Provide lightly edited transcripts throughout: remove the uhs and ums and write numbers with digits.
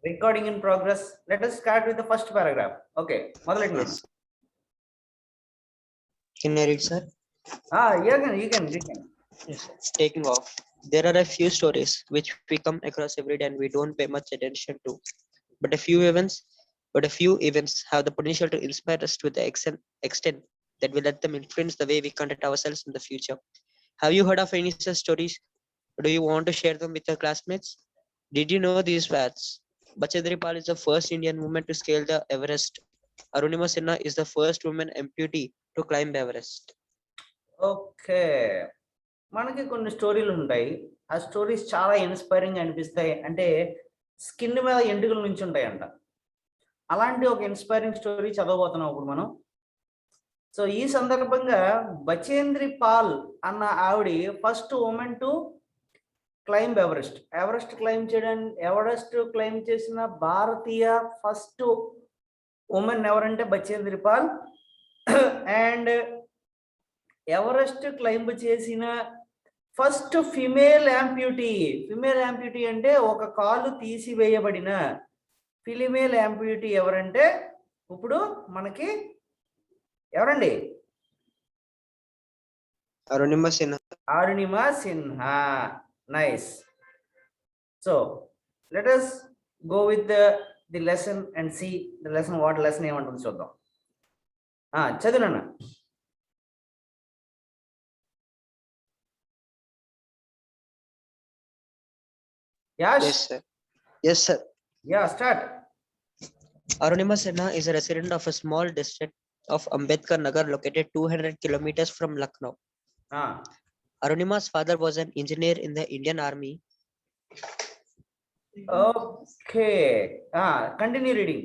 Recording in progress. Let us start with the first paragraph. Okay. Yes. Can I read, sir? You can. Yes. Taking off. There are a few stories which we come across every day and we don't pay much attention to. But a few events have the potential to inspire us to the extent that will let them influence the way we conduct ourselves in the future. Have you heard of any such stories? Do you want to share them with your classmates? Did you know these facts? Bachendri Pal is the first Indian woman to scale the Everest. Arunima Sinha is the first woman amputee to climb Everest. Okay, మనకి కొన్ని స్టోరీలు ఉంటాయి. ఆ stories చాలా inspiring అనిపిస్తాయి. అంటే skin మీద ఎంటుకల నుంచి ఉంటాయంట. అలాంటి ఒక ఇన్స్పైరింగ్ స్టోరీ చదవబోతున్నాం ఇప్పుడు మనం. సో ఈ సందర్భంగా బచేంద్రి పాల్ అన్న ఆవిడ first women to climb Everest climb చేసిన భారతీయ ఫస్ట్ ఉమెన్ ఎవరంటే Bachendri Pal. And Everest climb చేసిన ఫస్ట్ ఫిమేల్ యాంప్యూటీ అంటే ఒక కాలు తీసివేయబడిన ఫిమేల్ యాంప్యూటీ ఎవరంటే ఇప్పుడు మనకి ఎవరండి? Arunima Sinha. Nice. So let us go with the lesson and see the lesson. what lesson ఏమంటుంది చూద్దాం. చదువునన్నా. Yes, sir. Yes, sir. Yeah, start. Arunima Sinha is a resident of a small district of Ambedkar Nagar located 200 kilometers from Lucknow. Arunima's father was an engineer in the Indian Army. Okay. Continue reading.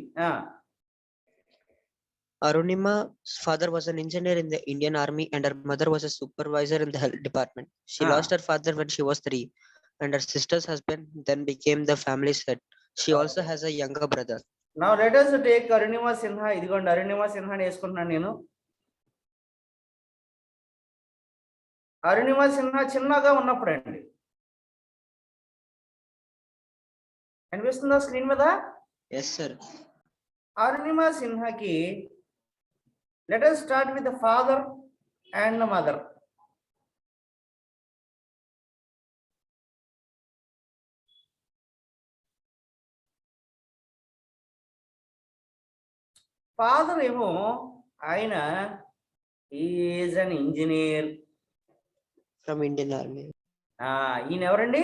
Arunima's father was an engineer in the Indian Army and her mother was a supervisor in the health department. She lost her father when she was 3 and her sister's husband then became the family's head. She also has a younger brother. Now let us take Arunima Sinha. ఇదిగోండి అరుణిమ సిన్హాని వేసుకుంటున్నాను నేను. అరుణిమ సిన్హా చిన్నగా ఉన్నప్పుడు అండి. అనిపిస్తుందా screen మీద? Yes, sir. Arunima సిన్హాకి let us start with the father and the mother. Father ఏమో ఆయన is an engineer from Indian army. ఈయన ఎవరండి?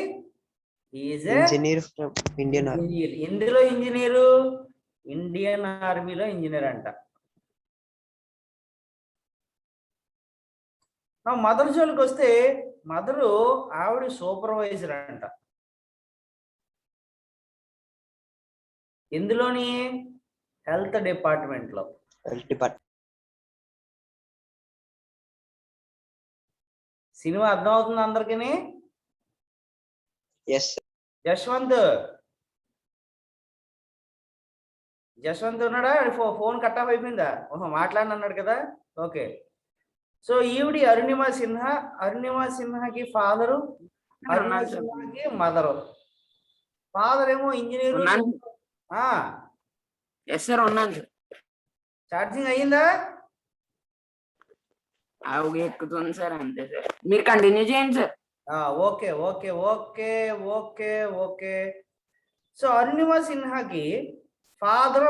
Is engineer from Indian army. ఎందులో ఇంజనీరు? ఇండియన్ ఆర్మీలో ఇంజనీర్ అంట. మదర్ జోలికి వస్తే మదరు ఆవిడ సూపర్వైజర్ అంట. ఎందులోని? హెల్త్ డిపార్ట్మెంట్ లో. సినిమా అర్థం అవుతుంది అందరికీ? యశ్వంత్ ఉన్నాడా? ఫోన్ కట్ ఆఫ్ అయిపోయిందా? మాట్లాడినన్నాడు కదా. ఓకే. సో ఈవిడి అరుణిమ సిన్హాకి ఫాదరు, అరుణిమ సిన్హాకి మదరు. ఫాదర్ ఏమో ఇంజనీర్. ఛార్జింగ్ అయ్యిందా? ఎక్కుతుంది సార్, అంతే సార్. మీరు కంటిన్యూ చేయండి sir. Okay okay okay okay okay. So Arunima సిన్హాకి ఫాదరు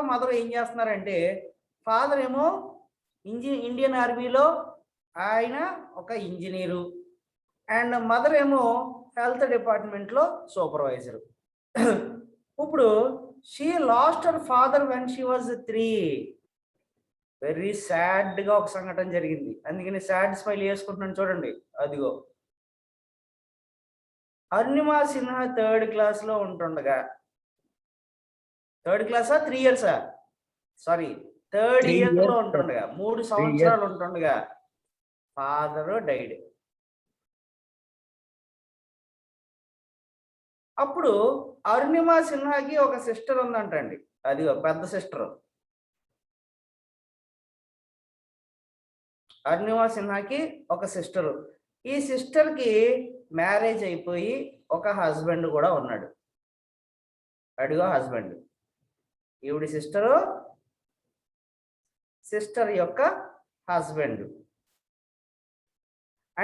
మదరు ఏం చేస్తున్నారంటే, ఫాదర్ ఏమో ఇండియన్ ఆర్మీలో ఆయన ఒక ఇంజనీరు అండ్ మదర్ ఏమో హెల్త్ డిపార్ట్మెంట్లో సూపర్వైజరు. ఇప్పుడు she lost her father when she was 3. Very సాడ్గా ఒక సంఘటన జరిగింది. అందుకని సాడ్ స్మైల్ వేసుకుంటున్నాను చూడండి. అదిగో అరుణిమ సిన్హా 3rd క్లాస్లో ఉంటుండగా, 3rd క్లాసా 3 ఇయర్సా? సారీ 3rd ఇయర్లో ఉంటుండగా, 3 సంవత్సరాలు ఉంటుండగా ఫాదరు డైడ్. అప్పుడు అరుణిమ సిన్హాకి ఒక సిస్టర్ ఉందంటండి. అది పెద్ద సిస్టర్. అరుణిమ సిన్హాకి ఒక సిస్టరు. ఈ సిస్టర్కి మ్యారేజ్ అయిపోయి ఒక హస్బెండ్ కూడా ఉన్నాడు. అడిగో హస్బెండ్, ఈవిడి సిస్టర్ యొక్క హస్బెండ్.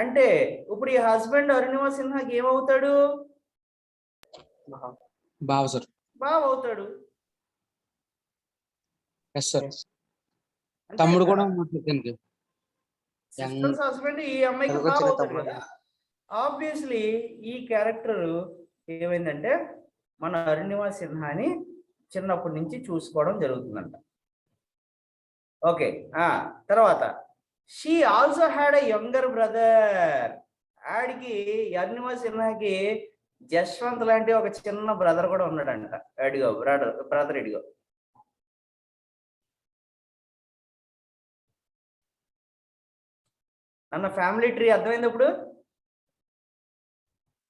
అంటే ఇప్పుడు ఈ హస్బెండ్ అరుణిమ సిన్హాకి ఏమవుతాడు? బావ సార్. బావ అవుతాడు. Yes sir. తమ్ముడు కూడా ఉన్నాడు దీనికి. సిస్టర్స్ హస్బెండ్ ఈ అమ్మాయికి తనకు బావ వచ్చిన అవుతాడు తమ్ముడు. కదా. ఆబ్వియస్లీ ఈ క్యారెక్టర్ ఏమైందంటే మన అరుణిమ సిన్హాని చిన్నప్పటి నుంచి చూసుకోవడం జరుగుతుందంట. ఓకే, తర్వాత she also had a younger brother. ఆడికి అరుణిమ సిన్హాకి జశ్వంత్ లాంటి ఒక చిన్న బ్రదర్ కూడా ఉన్నాడంట. అడిగో బ్రదర్ ఇడిగో. అన్న ఫ్యామిలీ ట్రీ అర్థమైంది ఇప్పుడు?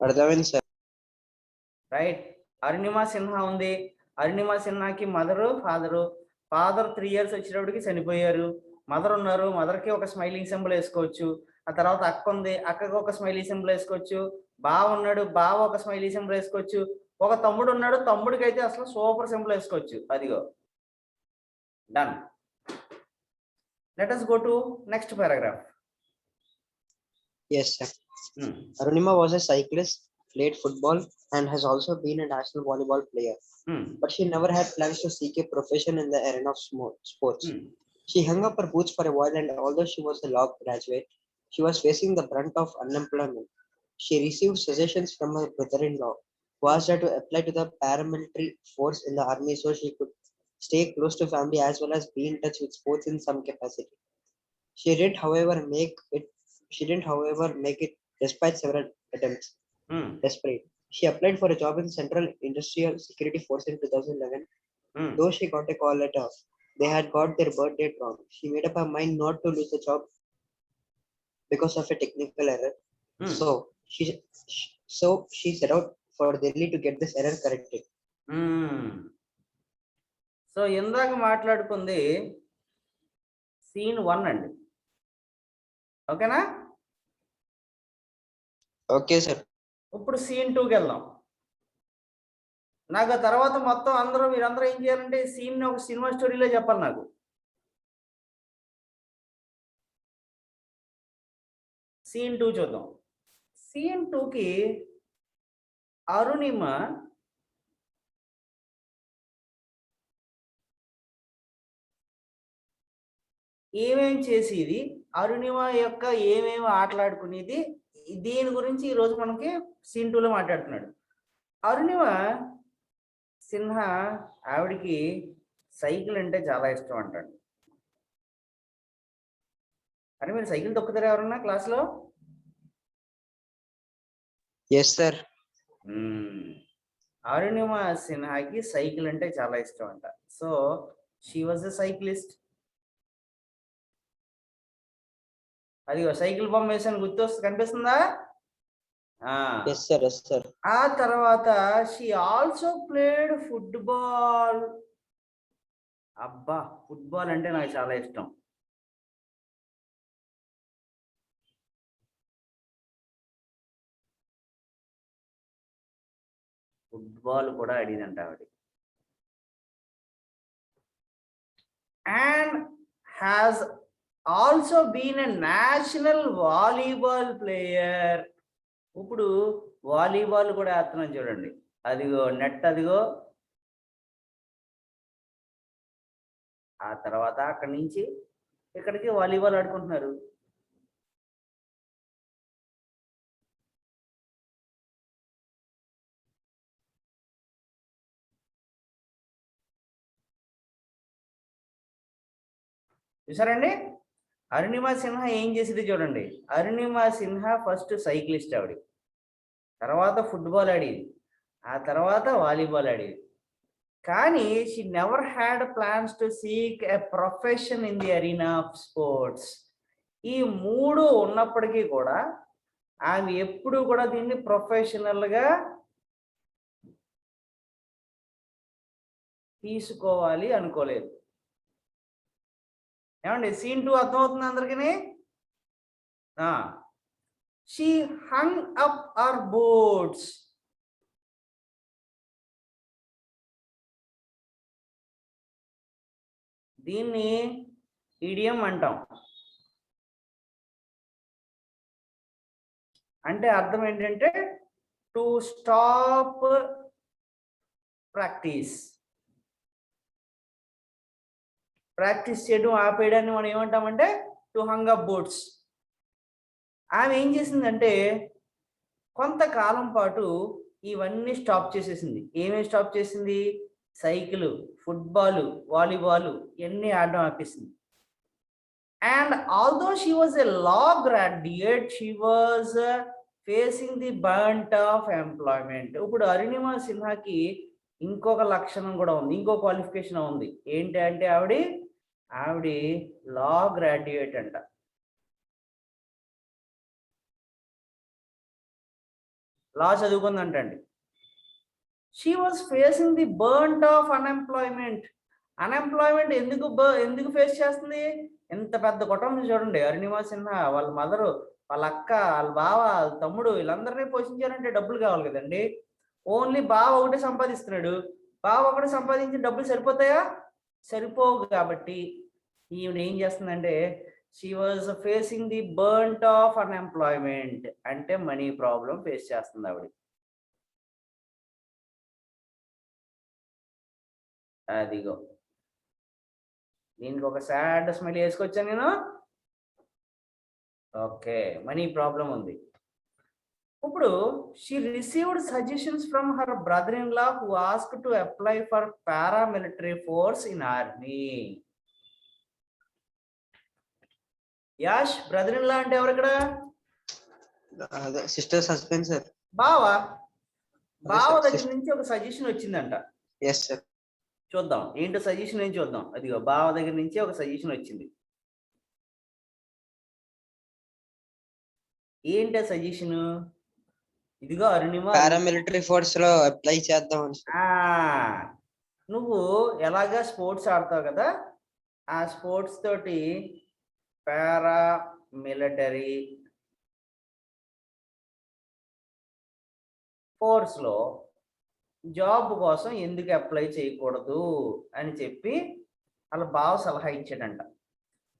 అర్థమైంది సార్. రైట్. అరుణిమ సిన్హా ఉంది. అరుణిమ సిన్హాకి మదరు ఫాదర్ 3 years వచ్చేటప్పటికి చనిపోయారు. మదర్ ఉన్నారు. మదర్కి ఒక స్మైలింగ్ సింబల్ వేసుకోవచ్చు. ఆ తర్వాత అక్క ఉంది. అక్కకి ఒక స్మైలింగ్ సింబల్ వేసుకోవచ్చు. బావ ఉన్నాడు. బావ ఒక స్మైలింగ్ సింబల్ వేసుకోవచ్చు. ఒక తమ్ముడు ఉన్నాడు. తమ్ముడికి అయితే అసలు సూపర్ సింబల్ వేసుకోవచ్చు. అదిగో done. Let us go to next paragraph. Yes, sir. Arunima was a cyclist, played football, and has also been a national volleyball player. But she never had plans to seek a profession in the arena of sports. She hung up her boots for a while, and although she was a law graduate, she was facing the brunt of unemployment. She received suggestions from her brother-in-law, who asked her to apply to the paramilitary force in the army so she could stay close to family as well as be in touch with sports in some capacity. She didn't, however, make it despite several attempts. Desperate, she applied for a job in Central Industrial Security Force in 2011. Though she got a call letter, they had got their birth date wrong. She made up her mind not to lose the job because of a technical error. So she set out for Delhi to get this error corrected. So ఇందాక మాట్లాడుకుంది scene 1 అండి. ఓకేనా? Okay, sir. ఇప్పుడు scene 2కి వెళ్దాం. నాకు ఆ తర్వాత మొత్తం మీరందరూ ఏం చేయాలంటే సీన్ ఒక సినిమా స్టోరీలో చెప్పాలి నాకు. scene 2 చూద్దాం. scene 2కి అరుణిమ ఏమేం చేసేది, అరుణిమ యొక్క ఏమేమి ఆటలాడుకునేది, దీని గురించి ఈరోజు మనకి scene 2లో మాట్లాడుతున్నాడు. అరుణిమ సిన్హా ఆవిడికి సైకిల్ అంటే చాలా ఇష్టం అంటాడు. అని మీరు సైకిల్ తొక్కుతారా ఎవరన్నా క్లాస్లో? Yes, sir. అరుణిమ సిన్హాకి సైకిల్ అంటే చాలా ఇష్టం అంట. So she was a cyclist. అది సైకిల్ బొమ్మ వేసాను కనిపిస్తుందా? Yes, sir. Yes, sir. ఆ తర్వాత షీ ఆల్సో ప్లేడ్ ఫుట్బాల్. అబ్బా, ఫుట్బాల్ అంటే నాకు చాలా ఇష్టం. ఫుట్బాల్ కూడా ఆడిందంట ఆవిడ. And has also been a national volleyball player. ఇప్పుడు వాలీబాల్ కూడా ఆడుతున్నాం చూడండి. అదిగో నెట్, అదిగో. ఆ తర్వాత అక్కడి నుంచి ఇక్కడికి వాలీబాల్ ఆడుకుంటున్నారు. చూసారండి అరుణిమ సిన్హా ఏం చేసేది చూడండి. అరుణిమ సిన్హా ఫస్ట్ సైక్లిస్ట్ ఆవిడ, తర్వాత ఫుట్బాల్ ఆడేది, ఆ తర్వాత వాలీబాల్ ఆడేది. కానీ she never had plans to seek a profession in the arena of sports. ఈ 3 ఉన్నప్పటికీ కూడా ఆమె ఎప్పుడు కూడా దీన్ని ప్రొఫెషనల్గా తీసుకోవాలి అనుకోలేదు. ఏమండి scene 2 అర్థమవుతుంది అందరికీ? She hung up her boots. దీన్ని ఇడియం అంటాం. అంటే అర్థం ఏంటంటే టు స్టాప్ ప్రాక్టీస్. ప్రాక్టీస్ చేయడం ఆపేయడాన్ని మనం ఏమంటామంటే టు హంగ్ అప్ బూట్స్. ఆమె ఏం చేసిందంటే కొంతకాలం పాటు ఇవన్నీ స్టాప్ చేసేసింది. ఏమేమి స్టాప్ చేసింది? సైకిల్, ఫుట్బాల్, వాలీబాల్ ఇవన్నీ ఆడడం ఆపేసింది. And although she was a law graduate, she was facing the brunt of employment. ఇప్పుడు అరుణిమ సిన్హాకి ఇంకొక లక్షణం కూడా ఉంది, ఇంకో క్వాలిఫికేషన్ ఉంది. ఏంటి అంటే ఆవిడ లా గ్రాడ్యుయేట్ అంట. లా చదువుకుందంటండి. She was facing the brunt of unemployment. Unemployment ఎందుకు ఫేస్ చేస్తుంది? ఎంత పెద్ద కుటుంబం చూడండి. అరుణిమ సిన్హా వాళ్ళ మదరు, వాళ్ళ అక్క, వాళ్ళ బావ, వాళ్ళ తమ్ముడు వీళ్ళందరినీ పోషించాలంటే డబ్బులు కావాలి కదండి. ఓన్లీ బావ ఒకటే సంపాదిస్తున్నాడు. బావ ఒకటి సంపాదించిన డబ్బులు సరిపోతాయా? సరిపోవు. కాబట్టి ఈవిడ ఏం చేస్తుందంటే she was facing the brunt of unemployment, అంటే మనీ ప్రాబ్లం ఫేస్ చేస్తుంది ఆవిడ. అదిగో దీనికి ఒక సాడ్ స్మైల్ వేసుకొచ్చాను నేను. ఓకే, మనీ ప్రాబ్లం ఉంది. ఇప్పుడు she received suggestions from her brother in law who asked to apply for paramilitary force in army. యాష్, బ్రదర్ ఇన్ లా అంటే ఎవరు ఇక్కడ? Sister's husband sir. బావ sir, దగ్గర నుంచి ఒక సజెషన్ వచ్చిందంట. Yes sir. చూద్దాం ఏంటో సజెషన్ ఏం చూద్దాం. అదిగో బావ దగ్గర నుంచి ఒక సజెషన్ వచ్చింది. ఏంటి సజెషన్? ఇదిగో అరుణిమ, పారామిలిటరీ ఫోర్స్ లో అప్లై చేద్దాం. నువ్వు ఎలాగా స్పోర్ట్స్ ఆడతావు కదా, ఆ స్పోర్ట్స్ తోటి పారా మిలిటరీ ఫోర్స్ లో జాబ్ కోసం ఎందుకు అప్లై చేయకూడదు అని చెప్పి వాళ్ళ బావ సలహా ఇచ్చాడంట.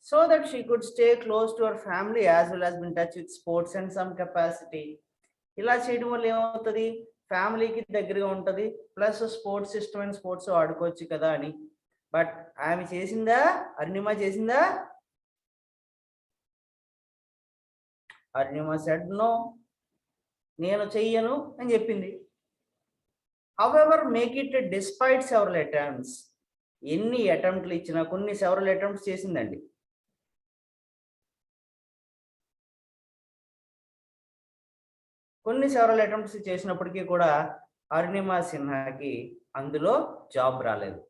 So that she could stay close to our family as well as in touch with sports and some capacity. ఇలా చేయడం వల్ల ఏమవుతుంది? ఫ్యామిలీకి దగ్గరగా ఉంటుంది, ప్లస్ స్పోర్ట్స్ ఇష్టమైన స్పోర్ట్స్ ఆడుకోవచ్చు కదా అని. బట్ ఆమె చేసిందా? అరుణిమ చేసిందా? అరుణిమ సెడ్ నో, నేను చెయ్యను అని చెప్పింది. However, make it despite several attempts. ఎన్ని అటెంప్ట్లు ఇచ్చినా సెవరల్ అటెంప్ట్స్ చేసిందండి. సెవరల్ అటెంప్ట్స్ చేసినప్పటికీ కూడా అరుణిమ సిన్హాకి అందులో జాబ్ రాలేదు.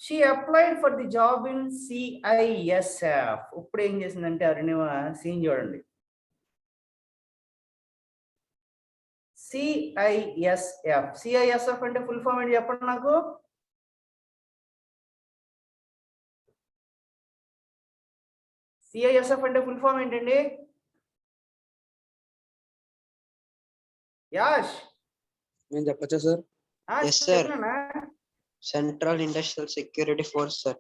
She applied for the job in CISF. ఇప్పుడు ఏం చేసిందంటే అరుణిమ సీన్ చూడండి. CISF అంటే ఫుల్ ఫామ్ ఏంటి చెప్పండి నాకు. CISF అంటే ఫుల్ ఫామ్ ఏంటండి? యాష్, నేను చెప్పచ్చా sir? Yes, sir. Central industrial security force sir.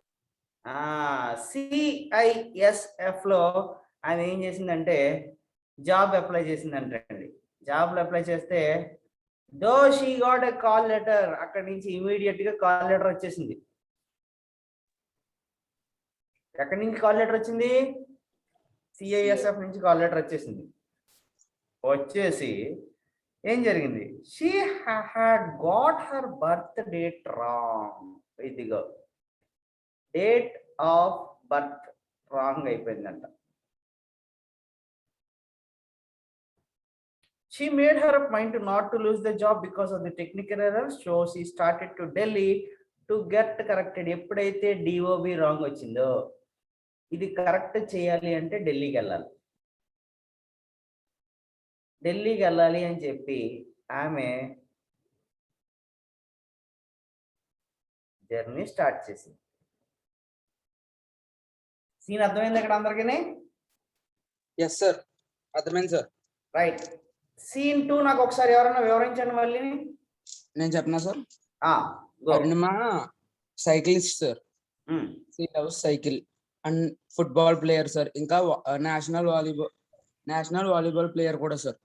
CISF లో ఆమె ఏం చేసిందంటే జాబ్ అప్లై చేసిందంటండి. జాబ్ అప్లై చేస్తే though she got a call letter, అక్కడి నుంచి ఇమీడియట్ గా కాల్ లెటర్ వచ్చేసింది. ఎక్కడి నుంచి కాల్ లెటర్ వచ్చింది? CISF నుంచి కాల్ లెటర్ వచ్చేసింది. వచ్చేసి ఏం జరిగింది? She had got her birth date wrong. ఇదిగో డేట్ ఆఫ్ బర్త్ రాంగ్ అయిపోయిందంట. She made her up mind to not to lose the job because of the technical errors. So she started to Delhi to get corrected. ఎప్పుడైతే DOB wrong వచ్చిందో, ఇది correct చేయాలి అంటే ఢిల్లీకి వెళ్ళాలి. ఢిల్లీకి వెళ్ళాలి అని చెప్పి ఆమె జర్నీ స్టార్ట్ చేసింది. సీన్ అర్థమైంది ఇక్కడ అందరికీ? ఎస్ సార్, అర్థమైంది సార్. రైట్. సీన్ 2 నాకు ఒకసారి ఎవరైనా వివరించండి మళ్ళీ. నేను చెప్పనా sir? Go. Arunima cyclist sir. She loves cycle and football player sir. ఇంకా నేషనల్ వాలీబాల్ ప్లేయర్ కూడా సార్.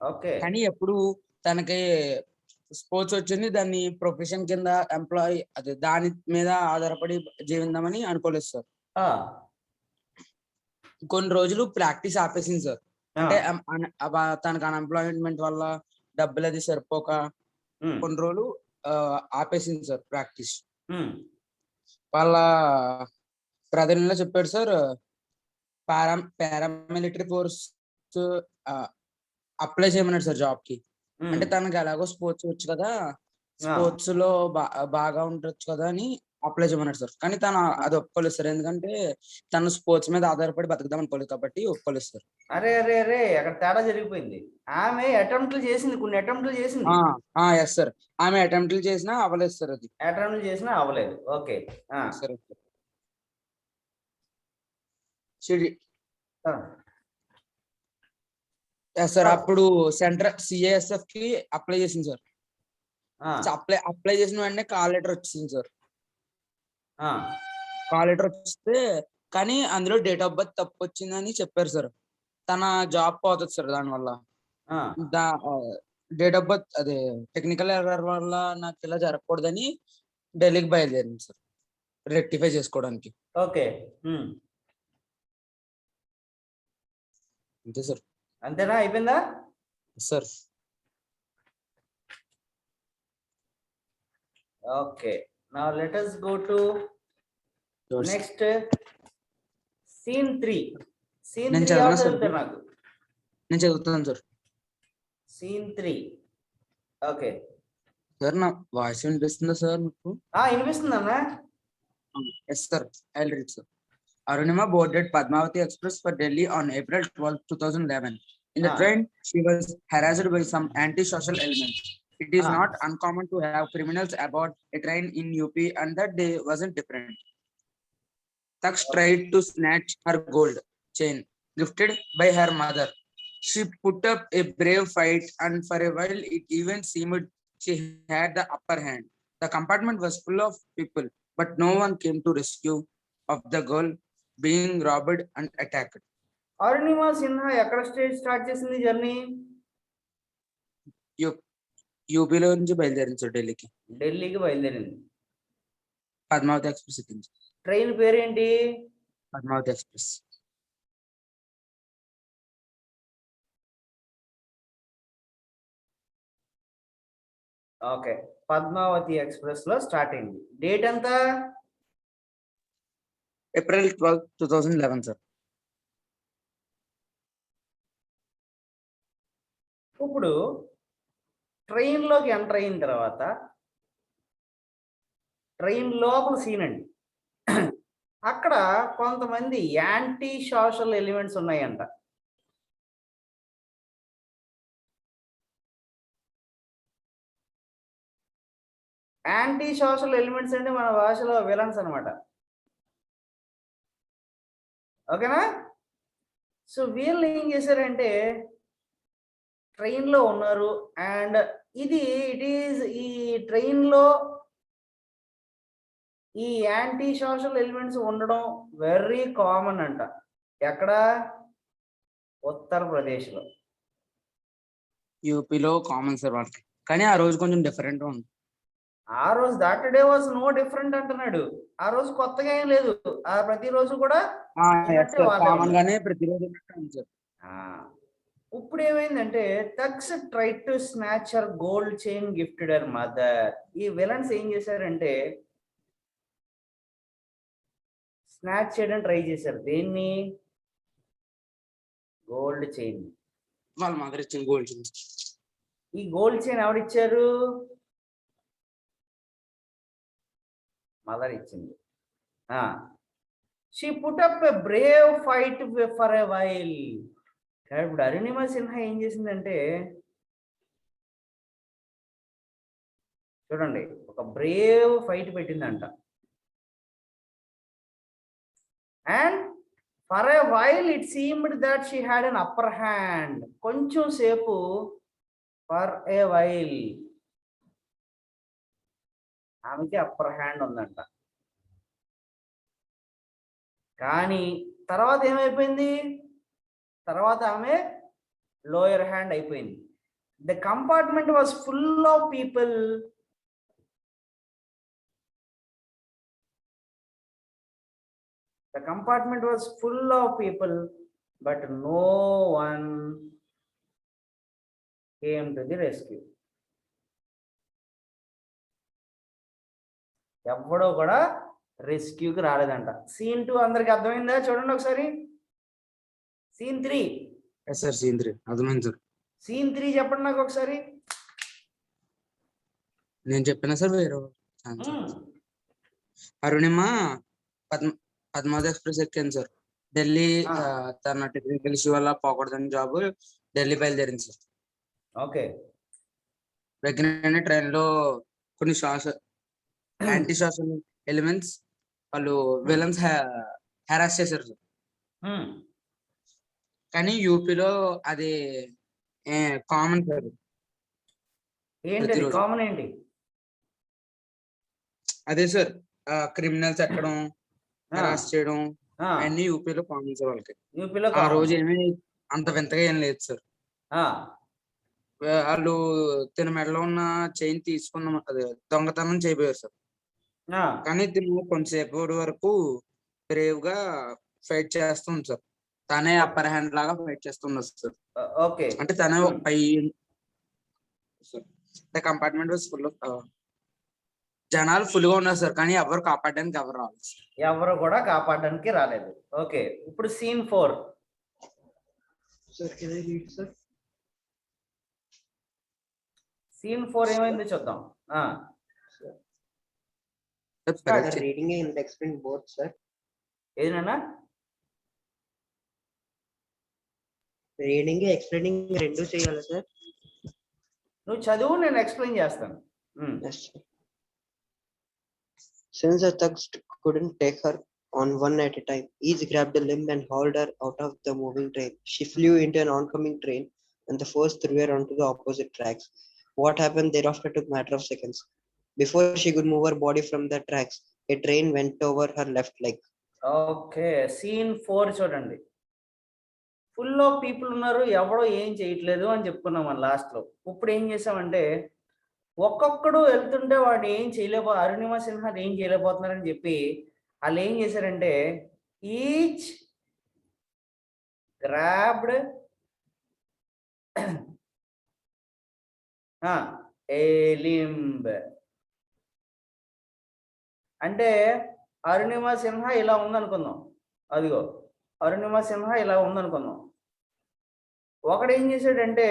ఓకే. కానీ ఎప్పుడు తనకి స్పోర్ట్స్ వచ్చింది, దాన్ని ప్రొఫెషన్ కింద ఎంప్లాయ్ అదే దాని మీద ఆధారపడి జీవిద్దామని అనుకోలేదు సార్. కొన్ని రోజులు ప్రాక్టీస్ ఆపేసింది సార్. అంటే తనకు అన్ఎంప్లాయ్మెంట్ వల్ల డబ్బులు అది సరిపోక కొన్ని రోజులు ఆపేసింది సార్ ప్రాక్టీస్. వాళ్ళ బ్రదర్ ఇన్ లా చెప్పాడు సార్, పారామిలిటరీ ఫోర్స్ అప్లై చేయమన్నాడు సార్ జాబ్ కి. అంటే తనకి ఎలాగో స్పోర్ట్స్ వచ్చు కదా, స్పోర్ట్స్ లో బాగా ఉండొచ్చు కదా అని అప్లై చేయమన్నాడు సార్. కానీ తను అది ఒప్పుకోలేదు సార్, ఎందుకంటే తను స్పోర్ట్స్ మీద ఆధారపడి బతుకుదాం అనుకోలేదు కాబట్టి ఒప్పుకోలేదు సార్. అరే అరే అరే అక్కడ తేడా జరిగిపోయింది. ఆమె అటెంప్ట్లు చేసింది, కొన్ని అటెంప్ట్లు చేసింది. ఎస్ సార్, ఆమె అటెంప్ట్లు చేసినా అవ్వలేదు సార్. అది అటెంప్ట్లు చేసినా అవ్వలేదు. ఓకే. సరే సార్. అప్పుడు సెంట్రల్ సిఐఎస్ఎఫ్ కి అప్లై చేసింది సార్. అప్లై చేసిన వెంటనే కాల్ లెటర్ వచ్చింది సార్. కాల్ లెటర్ వస్తే కానీ అందులో డేట్ ఆఫ్ బర్త్ తప్పు వచ్చిందని చెప్పారు సార్. తన జాబ్ పోతుంది సార్ దానివల్ల. డేట్ ఆఫ్ బర్త్ అదే టెక్నికల్ ఎర్రర్ వల్ల నాకు ఇలా జరగకూడదని ఢిల్లీకి బయలుదేరింది సార్, రెక్టిఫై చేసుకోవడానికి. ఓకే. అంతే సార్. అంతేనా, అయిపోయిందా sir? Okay. Now let us go to next scene 3. Scene 3 ఎవరు చదువుతారు నాకు? నేను చదువుతాను సార్. సీన్ 3. ఓకే సార్, నా వాయిస్ వినిపిస్తుందా సార్ మీకు? వినిపిస్తుందన్నా. Yes sir, I read sir. Arunima boarded Padmavati Express for Delhi on April 12, 2011. In the train, she was harassed by some anti-social elements. It is not uncommon to have criminals aboard a train in UP, and that day wasn't different. Tux tried to snatch her gold chain, gifted by her mother. She put up a brave fight, and for a while it even seemed she had the upper hand. The compartment was full of people, but no one came to rescue of the girl being robbed and attacked. Arunima Sinha ఎక్కడ start చేసింది journey? యూపీలో నుంచి బయలుదేరింది sir ఢిల్లీకి. ఢిల్లీకి బయలుదేరింది. Padmavati express ఎక్కింది. Train పేరేంటి? Padmavati express. Okay, Padmavati express లో స్టార్ట్ అయింది. డేట్ ఎంత? April 12, 2011 sir. ఇప్పుడు ట్రైన్ లోకి ఎంటర్ అయిన తర్వాత ట్రైన్ లోపల సీన్ అండి. అక్కడ కొంతమంది యాంటీ సోషల్ ఎలిమెంట్స్ ఉన్నాయంట. యాంటీ సోషల్ ఎలిమెంట్స్ అంటే మన భాషలో విలన్స్ అనమాట. ఓకేనా? సో వీళ్ళు ఏం చేశారంటే ట్రైన్లో ఉన్నారు, అండ్ ఈ ట్రైన్లో ఈ యాంటీ సోషల్ ఎలిమెంట్స్ ఉండడం వెరీ కామన్ అంట. ఎక్కడ? ఉత్తరప్రదేశ్లో. యూపీలో కామన్ సార్ వాళ్ళకి, కానీ ఆ రోజు కొంచెం డిఫరెంట్ ఉంది. ఆ రోజు that day was no different అంటున్నాడు. ఆ రోజు కొత్తగా ఏం లేదు, ప్రతిరోజు కూడా కామన్ గానే ప్రతిరోజు. ఇప్పుడు ఏమైందంటే thugs try to snatch her gold chain gifted her mother. ఈ విలన్స్ ఏం చేశారంటే స్నాచ్ చేయడం ట్రై చేశారు. దేన్ని? Gold chain. వాళ్ళ మదర్ ఇచ్చిన గోల్డ్ చైన్. ఈ గోల్డ్ చైన్ ఎవరిచ్చారు? మదర్ ఇచ్చింది. She put up a brave fight for a while. ఇప్పుడు అరుణిమ సిన్హా ఏం చేసిందంటే చూడండి, ఒక బ్రేవ్ ఫైట్ పెట్టిందంట. And for a while it seemed that she had an upper hand. కొంచెం సేపు ఫర్ ఏ వైల్ ఆమెకి అప్పర్ హ్యాండ్ ఉందంట. కానీ తర్వాత ఏమైపోయింది? తర్వాత ఆమె లోయర్ హ్యాండ్ అయిపోయింది. The compartment was full of people. The compartment was full of people, but no one came to the rescue. ఎవడో కూడా రెస్క్యూకి రాలేదంట. సీన్ 2 అందరికి అర్థమైందా? చూడండి ఒకసారి. సీన్ 3. ఎస్ సార్, సీన్ 3 అర్థమైంది సార్. సీన్ 3 చెప్పండి నాకు ఒకసారి. నేను చెప్పినా సార్ వేరే అరుణిమ పద్మావతి ఎక్స్ప్రెస్ ఎక్కాను సార్. ఢిల్లీ తన టెక్నికల్ ఇష్యూ వల్ల పోకూడదని జాబ్ ఢిల్లీ బయలుదేరింది సార్. ఓకే. వెంటనే ట్రైన్ లో కొన్ని యాంటీ సోషల్ ఎలిమెంట్స్ వాళ్ళు విలన్స్ హెరాస్ చేశారు సార్. కానీ యూపీలో అది కామన్ సార్. ఏంటి కామన్ ఏంటి? అదే సార్, క్రిమినల్స్ ఎక్కడం, హెరాస్ చేయడం అన్ని యూపీలో కామన్ సార్ వాళ్ళకి. యూపీలో ఆ రోజు ఏమీ అంత వింతగా ఏం లేదు సార్. వాళ్ళు తిన మెడలో ఉన్న చైన్ తీసుకున్న అదే దొంగతనం చేయబోయారు సార్. కానీ తిను కొంతసేపు వరకు బ్రేవ్ గా ఫైట్ చేస్తుంది సార్. తనే అప్పర్ హ్యాండ్ లాగా ఫైట్ చేస్తున్నారు సార్. ఓకే. అంటే తనే ఒక పై కంపార్ట్మెంట్ వాజ్ ఫుల్ జనాలు ఫుల్ గా ఉన్నారు సార్. కానీ ఎవరు కాపాడడానికి ఎవరు రాలేదు, ఎవరు కూడా కాపాడడానికి రాలేదు. ఓకే. ఇప్పుడు సీన్ 4. సీన్ 4 ఏమైంది చూద్దాం. Reading and explaining both, sir. ఏదైనా రీడింగ్ ఎక్స్ప్లెయినింగ్ రెండు చేయాలి సార్. నువ్వు చదువు, నేను ఎక్స్ప్లెయిన్ చేస్తాను. Yes, sir. Since the thugs couldn't take her on one at a time, each grabbed a limb and hauled her out of the moving train. She flew into an oncoming train and the first threw her onto the opposite tracks. What happened thereafter took matter of seconds. Before she could move her body from the tracks, a train went over her left leg. Okay. Scene 4 చూడండి. Full of people ఉన్నారు, ఎవడో ఏం చేయట్లేదు అని చెప్పుకున్నాం మనం last లో. ఇప్పుడు ఏం చేసామంటే ఒక్కొక్కడు వెళ్తుంటే వాడు ఏం అరుణిమ సిన్హా ఏం చేయలేకపోతున్నారని చెప్పి వాళ్ళు ఏం చేశారంటే ఈచ్ గ్రాబ్డ్ ఏ లింబ్. అంటే అరుణిమ సిన్హా ఇలా ఉందనుకుందాం. అదిగో అరుణిమ సిన్హా ఇలా ఉందనుకుందాం. ఒకడు ఏం చేశాడంటే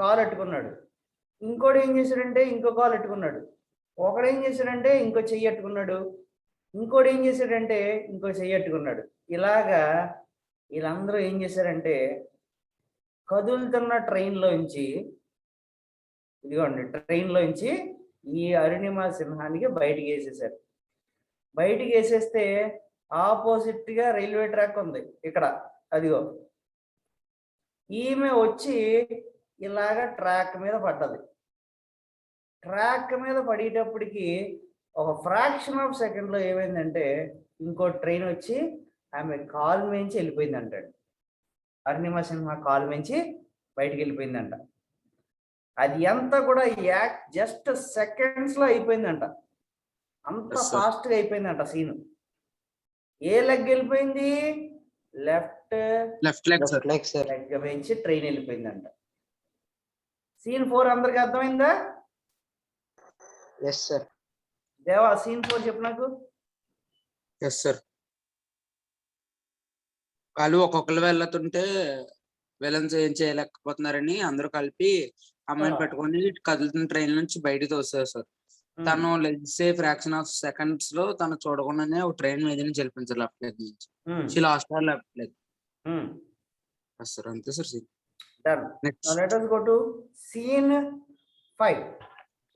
కాలు అట్టుకున్నాడు, ఇంకోటి ఏం చేశాడంటే ఇంకో కాలు అట్టుకున్నాడు, ఒకడు ఏం చేశాడంటే ఇంకో చెయ్యి అట్టుకున్నాడు, ఇంకోటి ఏం చేశాడంటే ఇంకో చెయ్యి అట్టుకున్నాడు. ఇలాగా వీళ్ళందరూ ఏం చేశారంటే కదులుతున్న ట్రైన్లోంచి, ఇదిగోండి ట్రైన్లోంచి ఈ అరుణిమ సిన్హానికి బయటికి వేసేసారు. బయటికి వేసేస్తే ఆపోజిట్ గా రైల్వే ట్రాక్ ఉంది ఇక్కడ. అదిగో ఈమె వచ్చి ఇలాగ ట్రాక్ మీద పడ్డది. ట్రాక్ మీద పడేటప్పటికి ఒక ఫ్రాక్షన్ ఆఫ్ సెకండ్ లో ఏమైందంటే ఇంకో ట్రైన్ వచ్చి ఆమె కాలు మించి వెళ్ళిపోయిందంట. అరుణిమ సిన్హా కాలు మించి బయటికి వెళ్ళిపోయిందంట. అది అంతా కూడా జస్ట్ సెకండ్స్ లో అయిపోయిందంట. అంత ఫాస్ట్ గా అయిపోయిందంట సీన్. ఏ లెగ్ వెళ్ళిపోయింది? లెఫ్ట్ లెగ్ మించి ట్రైన్ వెళ్ళిపోయిందంట. సీన్ 4 అందరికి అర్థమైందా? Yes, sir. దేవా సీన్ 4 చెప్పు నాకు. Yes sir. వాళ్ళు ఒక్కొక్కరు వెళ్తుంటే విలన్స్ ఏం చేయలేకపోతున్నారని అందరూ కలిపి అమ్మాయిని పెట్టుకొని కదులుతున్న ట్రైన్ నుంచి బయటకు వస్తారు సార్. తను లెగ్సే ఫ్రాక్షన్ ఆఫ్ సెకండ్స్ లో తను చూడకుండానే ఒక ట్రైన్ మీద నుంచి వెళ్ళిపోయింది లెఫ్ట్ లెగ్ నుంచి. She lost her left leg. Sir అంతే sir. Scene next let us go to scene 5.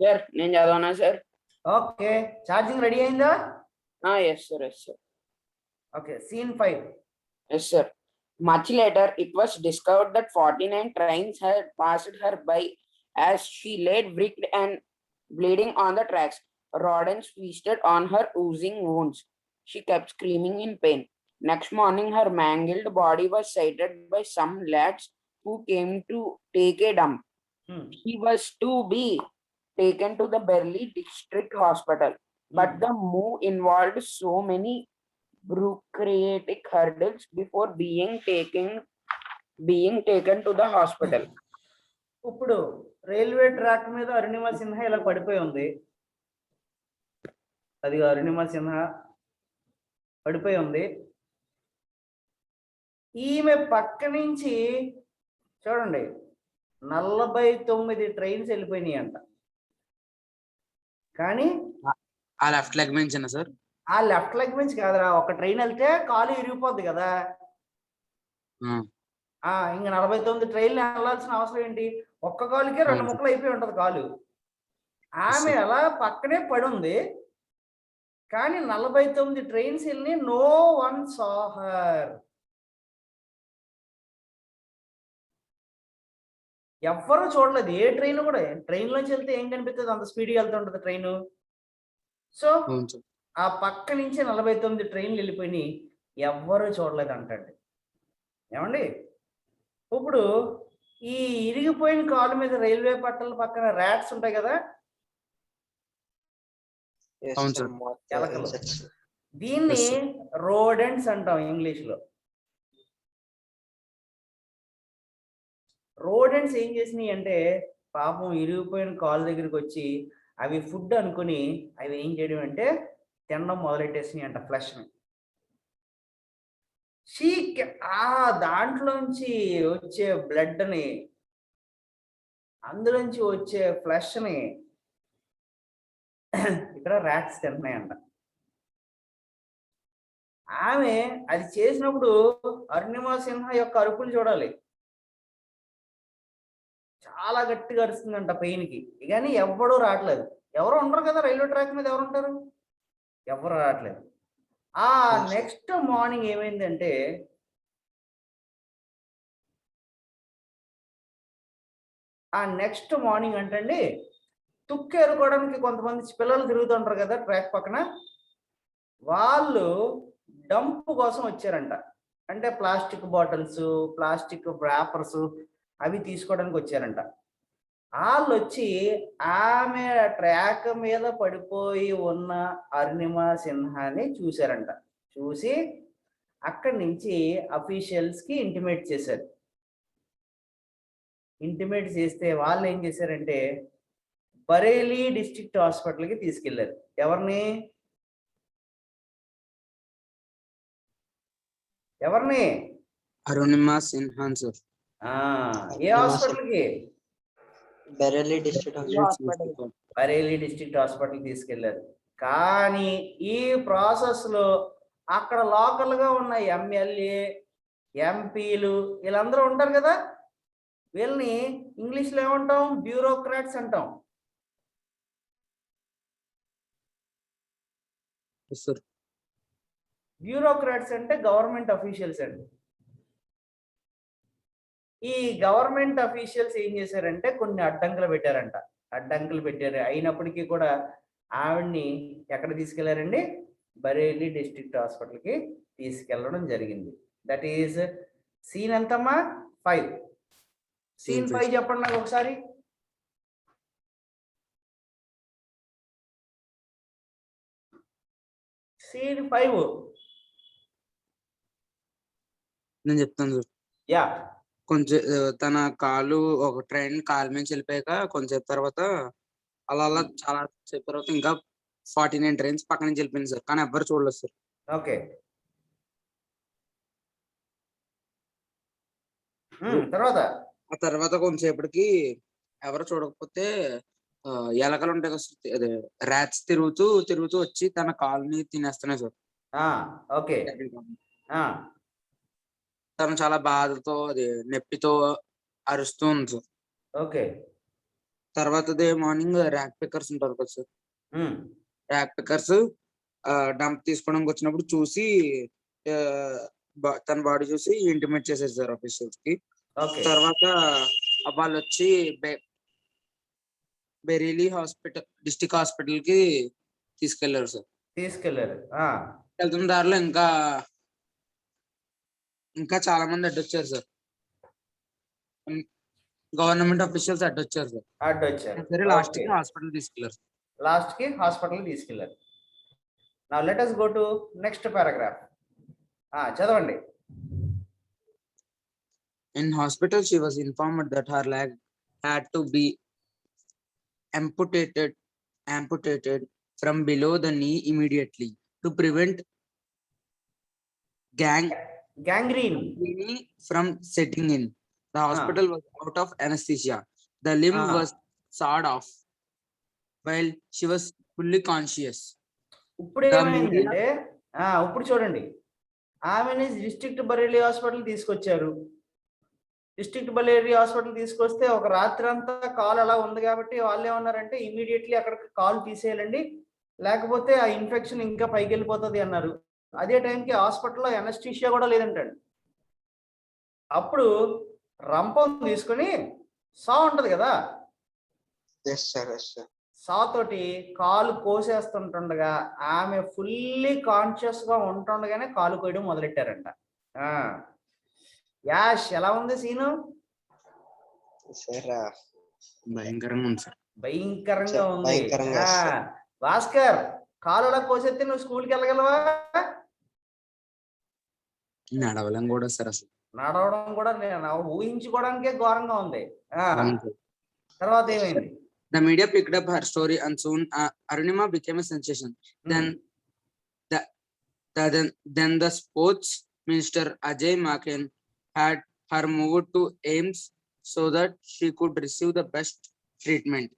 Sir నేను చదవనా సార్? ఓకే. ఛార్జింగ్ రెడీ అయిందా? Yes sir, yes sir. Okay. Scene 5. Yes, sir. Much later, it was discovered that 49 trains had passed her by as she lay wrecked and bleeding on the tracks. Rodents feasted on her oozing wounds. She kept screaming in pain. Next morning, her mangled body was sighted by some lads who came to take a dump. Hmm. She was to be taken to the Berlin District Hospital, but the move involved so many bureaucratic hurdles before being taken to the hospital. ఇప్పుడు railway track మీద అరుణిమ సిన్హా ఇలా పడిపోయి ఉంది. అది అరుణిమ సిన్హా పడిపోయి ఉంది. ఈమె పక్క నుంచి చూడండి 49 ట్రైన్స్ వెళ్ళిపోయినాయి అంట. కానీ ఆ లెఫ్ట్ లెగ్ నుంచి సార్, ఆ లెఫ్ట్ లెగ్ నుంచి కాదురా, ఒక ట్రైన్ వెళ్తే కాలు ఇరిగిపోద్ది కదా. ఇంక 49 ట్రైన్లు వెళ్ళాల్సిన అవసరం ఏంటి? ఒక్క కాలుకే 2 ముక్కలు అయిపోయి ఉంటది కాలు. ఆమె అలా పక్కనే పడి ఉంది. కానీ 49 ట్రైన్స్ వెళ్ళి నో వన్ సా హర్. ఎవ్వరూ చూడలేదు. ఏ ట్రైన్ కూడా, ట్రైన్ లోంచి వెళ్తే ఏం కనిపిస్తుంది? అంత స్పీడ్గా వెళ్తుంటది ట్రైన్. సో ఆ పక్క నుంచి 49 ట్రైన్లు వెళ్ళిపోయినాయి, ఎవ్వరూ చూడలేదు అంటండి. ఏమండి, ఇప్పుడు ఈ ఇరిగిపోయిన కాలు మీద రైల్వే పట్టాల పక్కన ర్యాట్స్ ఉంటాయి కదా, Yes, అవును sir. సార్. Moth ఎలకలు. insects. దీన్ని Yes, రోడెంట్స్ అంటాం ఇంగ్లీష్ లో. రోడెంట్స్ ఏం చేసినాయి అంటే, పాపం ఇరిగిపోయిన కాలు దగ్గరికి వచ్చి అవి ఫుడ్ అనుకుని అవి ఏం చేయడం అంటే తినడం మొదలెట్టేసినాయి అంట ఫ్లెష్ని. దాంట్లోంచి వచ్చే బ్లడ్ని, అందులోంచి వచ్చే ఫ్లెష్ని ఇక్కడ ర్యాట్స్ తింటున్నాయంట. ఆమె అది చేసినప్పుడు అరుణిమ సిన్హా యొక్క అరుపులు చూడాలి, చాలా గట్టిగా అరుస్తుందంట పెయిన్కి. కానీ ఎవ్వడూ రావట్లేదు. ఎవరు ఉండరు కదా రైల్వే ట్రాక్ మీద, ఎవరు ఉంటారు? ఎవరు రావట్లేదు. నెక్స్ట్ మార్నింగ్ ఏమైందంటే, నెక్స్ట్ మార్నింగ్ అంటండి, తుక్కు ఎరుకోవడానికి కొంతమంది పిల్లలు తిరుగుతుంటారు కదా ట్రాక్ పక్కన, వాళ్ళు డంప్ కోసం వచ్చారంట. అంటే ప్లాస్టిక్ బాటిల్స్, ప్లాస్టిక్ ర్యాపర్స్ అవి తీసుకోవడానికి వచ్చారంట. వాళ్ళు వచ్చి ఆమె ట్రాక్ మీద పడిపోయి ఉన్న అరుణిమ సిన్హాని చూశారంట. చూసి అక్కడి నుంచి అఫీషియల్స్కి ఇంటిమేట్ చేశారు. ఇంటిమేట్ చేస్తే వాళ్ళు ఏం చేశారంటే బరేలీ డిస్ట్రిక్ట్ హాస్పిటల్కి తీసుకెళ్లారు. ఎవరిని? అరుణిమ సిన్హా సార్. ఏ హాస్పిటల్కి? Bareilly District Hospital. Bareilly district హాస్పిటల్కి తీసుకెళ్లారు. కానీ ఈ ప్రాసెస్ లో అక్కడ లోకల్ గా ఉన్న ఎమ్మెల్యే, ఎంపీలు వీళ్ళందరూ ఉంటారు కదా, వీళ్ళని ఇంగ్లీష్ లో ఏమంటాం? బ్యూరోక్రాట్స్ అంటాం. బ్యూరోక్రాట్స్ అంటే గవర్నమెంట్ అఫీషియల్స్ అండి. ఈ గవర్నమెంట్ అఫీషియల్స్ ఏం చేశారంటే కొన్ని అడ్డంకులు పెట్టారంట. అడ్డంకులు పెట్టారు. అయినప్పటికీ కూడా ఆవిడ్ని ఎక్కడ తీసుకెళ్లారండి? బరేలీ డిస్ట్రిక్ట్ హాస్పిటల్కి తీసుకెళ్ళడం జరిగింది. దట్ ఈస్ సీన్ ఎంతమ్మా? 5. సీన్ 5 చెప్పండి నాకు ఒకసారి. సీన్ 5 నేను చెప్తాను సార్. యా. కొంచెం తన కాలు ఒక ట్రైన్ కాలు నుంచి వెళ్ళిపోయాక కొంచెం తర్వాత అలా చాలా సేపు తర్వాత ఇంకా 49 ట్రైన్స్ పక్క నుంచి వెళ్ళిపోయింది సార్, కానీ ఎవ్వరు చూడలేదు సార్. ఓకే. ఆ తర్వాత కొంచెంసేపటికి ఎవరు చూడకపోతే ఎలకలు ఉంటాయి కదా, అదే ర్యాట్స్ తిరుగుతూ వచ్చి తన కాలుని తినేస్తున్నాయి సార్. ఓకే. తను చాలా బాధతో అది నొప్పితో అరుస్తూ ఉంది సార్. ఓకే. తర్వాత మార్నింగ్ ర్యాక్ పికర్స్ ఉంటారు కదా సార్, ర్యాక్ పికర్స్ డంప్ తీసుకోవడానికి వచ్చినప్పుడు చూసి తన బాడీ చూసి ఇంటిమేట్ చేశారు సార్ ఆఫీషియల్స్ కి. ఓకే. తర్వాత వాళ్ళు వచ్చి బెరీలీ హాస్పిటల్ డిస్ట్రిక్ట్ హాస్పిటల్ కి తీసుకెళ్లారు సార్. తీసుకెళ్లారు. వెళ్తున్న దారిలో ఇంకా చాలా మంది అడ్డొచ్చారు సార్. గవర్నమెంట్ అఫీషియల్స్ అడ్డొచ్చారు సార్. అడ్డొచ్చారు. సరే లాస్ట్ కి హాస్పిటల్ తీసుకెళ్లారు. లాస్ట్ కి హాస్పిటల్ తీసుకెళ్లారు. Now let us go to next paragraph. చదవండి. In hospital, she was informed that her leg had to be amputated from below the knee immediately to prevent gangrene. gangrene from setting in. The hospital was out of anesthesia. The limb Ah. was sawed off while she was fully conscious. ఇప్పుడు ఏమైందంటే ఇప్పుడు చూడండి, ఆమెని district Bareilly hospital తీసుకొచ్చారు. District Bareilly hospital తీసుకొస్తే ఒక రాత్రి అంతా కాలు అలా ఉంది కాబట్టి వాళ్ళు ఏమన్నారంటే ఇమీడియట్లీ అక్కడికి కాలు తీసేయాలండి, లేకపోతే ఆ ఇన్ఫెక్షన్ ఇంకా పైకి వెళ్ళిపోతుంది అన్నారు. అదే టైంకి హాస్పిటల్లో ఎనస్టీషియా కూడా లేదంటండి. అప్పుడు రంపం తీసుకుని సా ఉంటది కదా, Yes, sir. Yes, sir. సాతోటి కాలు కోసేస్తుంటుండగా ఆమె ఫుల్లీ కాన్షియస్ గా ఉంటుండగానే కాలు కోయడం మొదలెట్టారంట. యాష్ ఎలా ఉంది సీను? Sir, భయంకరంగా ఉంది సార్. భయంకరంగా ఉంది. భయంకరంగా ఉంది. భాస్కర్, కాలు అలా కోసేస్తే నువ్వు స్కూల్కి వెళ్ళగలవా? నడవలేం కూడా సార్ అసలు. నడవడం కూడా నేను ఊహించుకోవడానికే ఘోరంగా ఉంది. తర్వాత ఏమైంది? The media picked up her story and soon Arunima became a sensation. Then the sports minister Ajay Maken had her moved to AIMS so that she could receive the best treatment.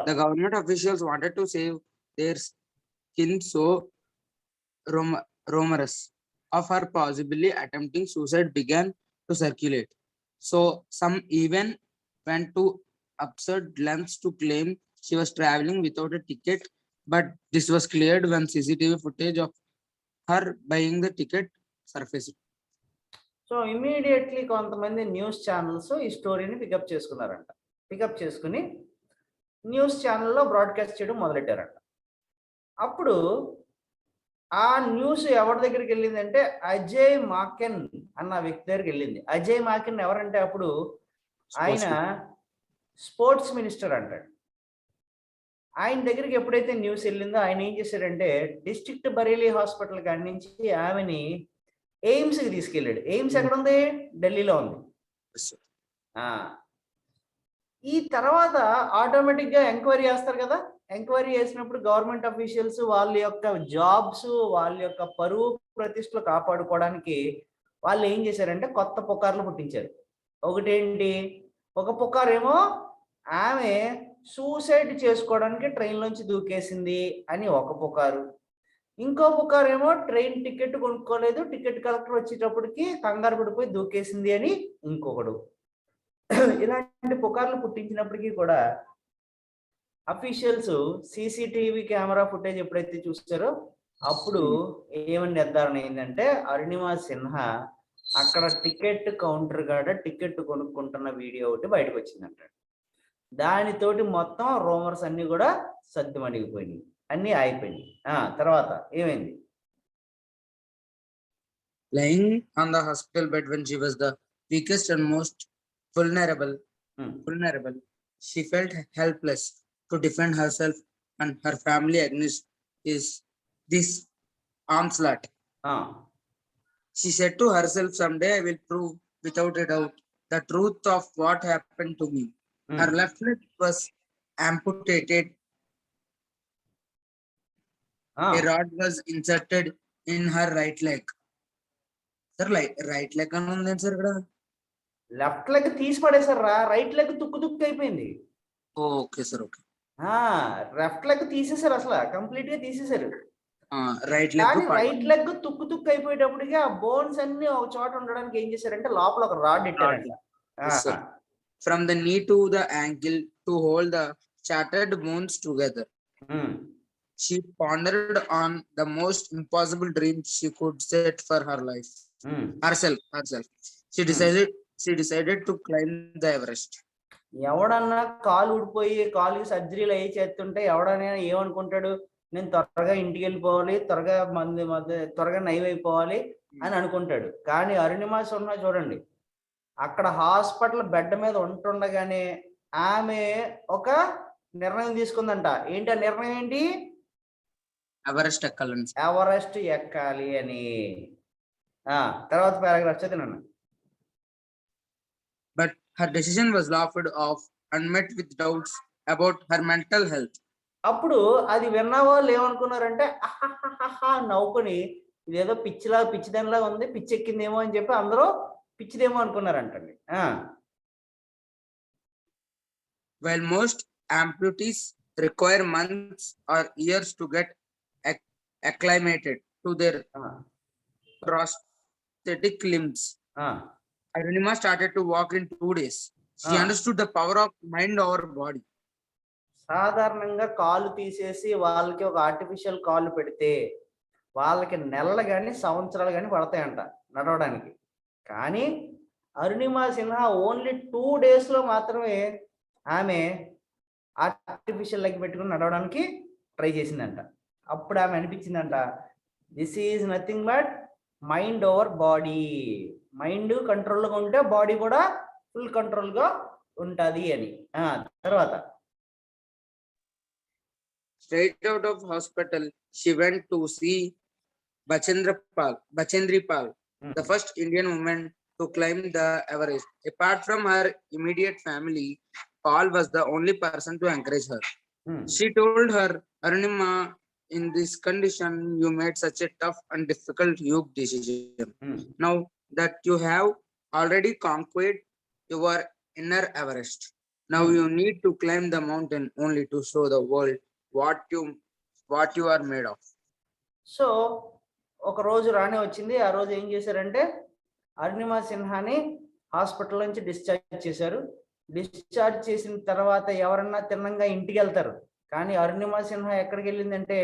The government officials wanted to save their skin, so rumors of her possibly attempting suicide began to circulate. So some even went to absurd lengths to claim she was traveling without a ticket, but this was cleared when CCTV footage of her buying the ticket surfaced. So immediately కొంతమంది news channels ఈ స్టోరీని pickup చేసుకున్నారంట. Pickup చేసుకుని news ఛానల్లో broadcast చేయడం మొదలెట్టారంట. అప్పుడు ఆ news ఎవరి దగ్గరికి వెళ్ళిందంటే అజయ్ మాకెన్ అన్న వ్యక్తి దగ్గరికి వెళ్ళింది. అజయ్ మాకెన్ ఎవరంటే అప్పుడు ఆయన స్పోర్ట్స్ మినిస్టర్ అంటాడు. ఆయన దగ్గరికి ఎప్పుడైతే న్యూస్ వెళ్ళిందో ఆయన ఏం చేశాడంటే డిస్ట్రిక్ట్ బరేలీ హాస్పిటల్ కాడి నుంచి ఆమెని ఎయిమ్స్కి తీసుకెళ్ళాడు. ఎయిమ్స్ ఎక్కడ ఉంది? ఢిల్లీలో ఉంది. ఈ తర్వాత ఆటోమేటిక్గా ఎంక్వైరీ చేస్తారు కదా. ఎంక్వైరీ చేసినప్పుడు గవర్నమెంట్ అఫీషియల్స్ వాళ్ళ యొక్క జాబ్స్, వాళ్ళ యొక్క పరువు ప్రతిష్టలు కాపాడుకోవడానికి వాళ్ళు ఏం చేశారంటే కొత్త పుకార్లు పుట్టించారు. ఒకటేంటి, ఒక పుకారేమో ఆమె సూసైడ్ చేసుకోవడానికి ట్రైన్లోంచి దూకేసింది అని ఒక పుకారు. ఇంకో పుకారేమో ట్రైన్ టికెట్ కొనుక్కోలేదు, టికెట్ కలెక్టర్ వచ్చేటప్పటికి కంగారు పడిపోయి దూకేసింది అని ఇంకొకడు. ఇలాంటి పుకార్లు పుట్టించినప్పటికీ కూడా అఫీషియల్స్ సీసీటీవీ కెమెరా ఫుటేజ్ ఎప్పుడైతే చూస్తారో అప్పుడు ఏమని నిర్ధారణ అయిందంటే అరుణిమా సిన్హా అక్కడ టికెట్ కౌంటర్ కాడ టికెట్ కొనుక్కుంటున్న వీడియో ఒకటి బయటకు వచ్చిందంట. దానితోటి మొత్తం రూమర్స్ అన్ని కూడా సద్దుమణిగిపోయినాయి, అన్ని అయిపోయినాయి. తర్వాత ఏమైంది? Lying on the hospital bed when she was the weakest and most vulnerable, she felt helpless to defend herself and her family against this onslaught. She said to herself, someday I will prove without a doubt the truth of what happened to me. Her left leg was amputated. A rod was inserted in her right leg. Sir, right leg anundi sir ikkada. Left leg తీసి పడేసారా, right leg తుక్కు అయిపోయింది. Okay sir, okay. Left leg తీసేసారు, అసలు complete గా తీసేసారు. Right leg తుక్కు అయిపోయేటప్పటికి ఆ bones అన్ని ఒక చోట ఉండడానికి ఏం చేశారంటే లోపల ఒక రాడ్ పెట్టారంట. From the knee to the ankle to hold the shattered bones together. She pondered on the most impossible dream she could set for her life. herself. She decided to climb the Everest. ఎవడన్నా కాలు ఊడిపోయి కాలుకి సర్జరీలు అయ్యి చేస్తుంటే ఎవడన్నా ఏమనుకుంటాడు, నేను త్వరగా ఇంటికి వెళ్ళిపోవాలి, త్వరగా త్వరగా నయం అయిపోవాలి అని అనుకుంటాడు. కానీ అరుణిమ సిన్హా చూడండి, అక్కడ హాస్పిటల్ బెడ్ మీద ఉంటుండగానే ఆమె ఒక నిర్ణయం తీసుకుందంట. ఏంటి ఆ నిర్ణయం ఏంటి? ఎవరెస్ట్ ఎక్కాలని. ఎవరెస్ట్ ఎక్కాలి అని. తర్వాత పారాగ్రాఫ్ చదివాను. But her decision was laughed off and met with doubts about her mental health. అప్పుడు అది విన్న వాళ్ళు ఏమనుకున్నారంటే అహహహహ నవ్వుకొని ఇదేదో పిచ్చిదానిలా ఉంది, పిచ్చెక్కిందేమో అని చెప్పి అందరూ పిచ్చిదేమో అనుకున్నారంటండి. While most amputees require months or years to get acclimated to their prosthetic limbs, Arunima started to walk in 2 days. She understood the power of mind over body. సాధారణంగా కాలు తీసేసి వాళ్ళకి ఒక ఆర్టిఫిషియల్ కాలు పెడితే వాళ్ళకి నెలలు కానీ సంవత్సరాలు కానీ పడతాయంట నడవడానికి. కానీ అరుణిమ సిన్హా ఓన్లీ 2 days లో మాత్రమే ఆమె ఆర్టిఫిషియల్ లెగ్ పెట్టుకుని నడవడానికి ట్రై చేసిందంట. అప్పుడు ఆమె అనిపించిందంట, this is nothing but mind over body. Mind కంట్రోల్గా ఉంటే బాడీ కూడా ఫుల్ కంట్రోల్గా ఉంటుంది అని. తర్వాత Straight out of hospital, she went to see Bachendri Pal, the first Indian woman to climb the Everest. Apart from her immediate family, Paul was the only person to encourage her. She told her, Arunima, in this condition, you made such a tough and difficult huge decision. Now that you have already conquered your inner Everest, now you need to climb the mountain only to show the world what you are made of. So ఒక రోజు రానే వచ్చింది. ఆ రోజు ఏం చేశారంటే Arunima సిన్హాని hospital నుంచి discharge చేశారు. డిశ్చార్జ్ చేసిన తర్వాత ఎవరన్నా తిన్నంగా ఇంటికి వెళ్తారు. కానీ అరుణిమ సిన్హా ఎక్కడికి వెళ్ళిందంటే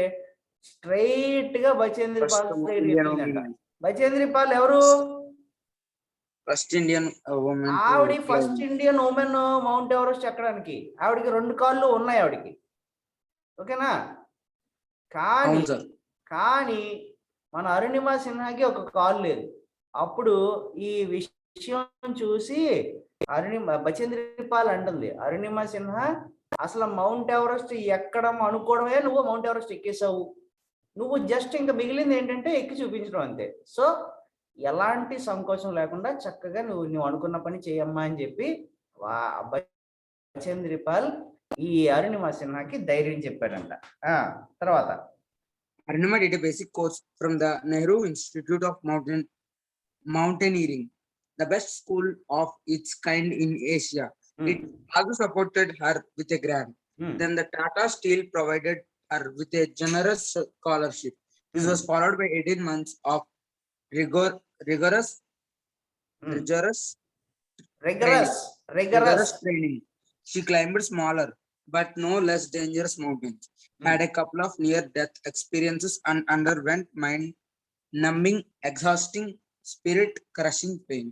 స్ట్రైట్ గా బచేంద్రి పాల్ వెళ్ళిందంట. బచేంద్రి పాల్ ఎవరు? First Indian women. ఆవిడ first Indian women Mount Everest ఎక్కడానికి. ఆవిడకి 2 కాళ్ళు ఉన్నాయి ఆవిడకి, ఓకేనా? కానీ మన అరుణిమ సిన్హాకి ఒక కాలు లేదు. అప్పుడు ఈ విషయం చూసి బచేంద్రి పాల్ అంటుంది, అరుణిమ సిన్హా అసలు మౌంట్ ఎవరెస్ట్ ఎక్కడం అనుకోవడమే నువ్వు మౌంట్ ఎవరెస్ట్ ఎక్కేసావు, నువ్వు జస్ట్ ఇంకా మిగిలింది ఏంటంటే ఎక్కి చూపించడం అంతే. సో ఎలాంటి సంకోచం లేకుండా చక్కగా నువ్వు అనుకున్న పని చేయమ్మా అని చెప్పి బచేంద్రి పాల్ ఈ అరుణిమ సిన్హాకి ధైర్యం చెప్పాడంట. తర్వాత Arunima did a basic course from the Nehru Institute of Mountaineering, the best school of its kind in Asia. It also supported her with a grant. Then the Tata Steel provided her with a generous scholarship. This was followed by 18 months of rigorous training. She climbed smaller but no less dangerous mountains, had a couple of near-death experiences, and underwent mind-numbing, exhausting, spirit-crushing pain.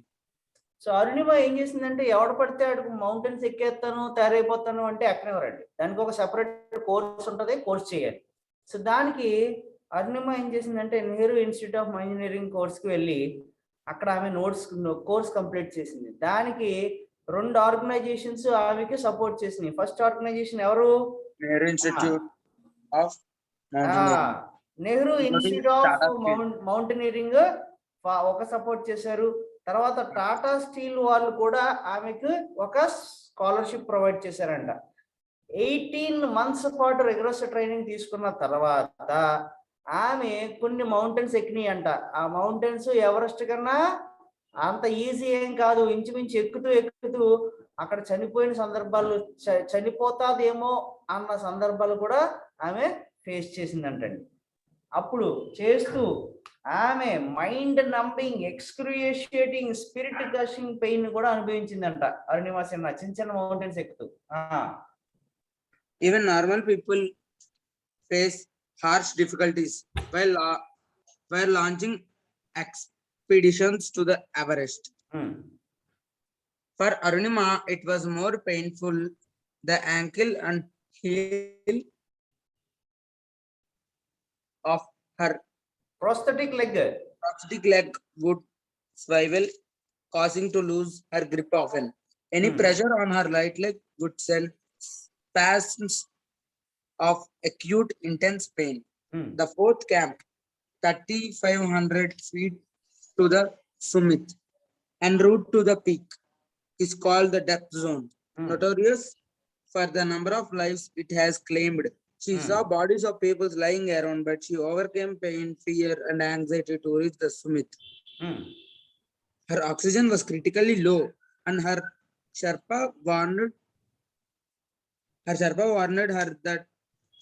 So Arunima ఏం చేసిందంటే ఎవడు పడితే ఆడికి mountains ఎక్కేస్తాను తయారైపోతాను అంటే ఎక్కనివ్వరండి. దానికి ఒక separate course ఉంటుంది, course చేయాలి. సో దానికి అరుణిమ ఏం చేసిందంటే నెహ్రూ ఇన్స్టిట్యూట్ ఆఫ్ ఇంజనీరింగ్ కోర్స్కి వెళ్ళి అక్కడ ఆమె కోర్స్ కంప్లీట్ చేసింది. దానికి 2 ఆర్గనైజేషన్స్ ఆమెకి సపోర్ట్ చేసినాయి. ఫస్ట్ ఆర్గనైజేషన్ ఎవరు? నెహ్రూ ఇన్స్టిట్యూట్ ఆఫ్ మౌంటైనీరింగ్ ఒక సపోర్ట్ చేశారు. తర్వాత టాటా స్టీల్ వాళ్ళు కూడా ఆమెకు ఒక స్కాలర్షిప్ ప్రొవైడ్ చేశారంట. 18 months పాటు రిగరస్ ట్రైనింగ్ తీసుకున్న తర్వాత ఆమె కొన్ని మౌంటైన్స్ ఎక్కినాయి అంట. ఆ మౌంటైన్స్ ఎవరెస్ట్ కన్నా అంత ఈజీ ఏం కాదు. ఇంచుమించు ఎక్కుతూ అక్కడ చనిపోయిన సందర్భాలు, చనిపోతాదేమో అన్న సందర్భాలు కూడా ఆమె ఫేస్ చేసిందంటండి. అప్పుడు చేస్తూ ఆమె mind numbing, excruciating, spirit crushing pain కూడా అనుభవించిందంట అరుణిమ సిన్హా చిన్న మౌంటైన్స్ ఎక్కుతూ. Even normal people face harsh difficulties while launching expeditions to the Everest. Hmm. For Arunima, it was more painful. The ankle and heel of her Prosthetic leg. prosthetic leg would swivel, causing to lose her grip often. Any Hmm. pressure on her right leg would send spasms of acute intense pain. Hmm. The fourth camp, 3,500 feet to the summit en route to the peak, is called the depth zone. Hmm. Notorious for the number of lives it has claimed. She Hmm. saw bodies of people lying around, but she overcame pain, fear, and anxiety to reach the summit. Hmm. Her oxygen was critically low, and her Sherpa warned her that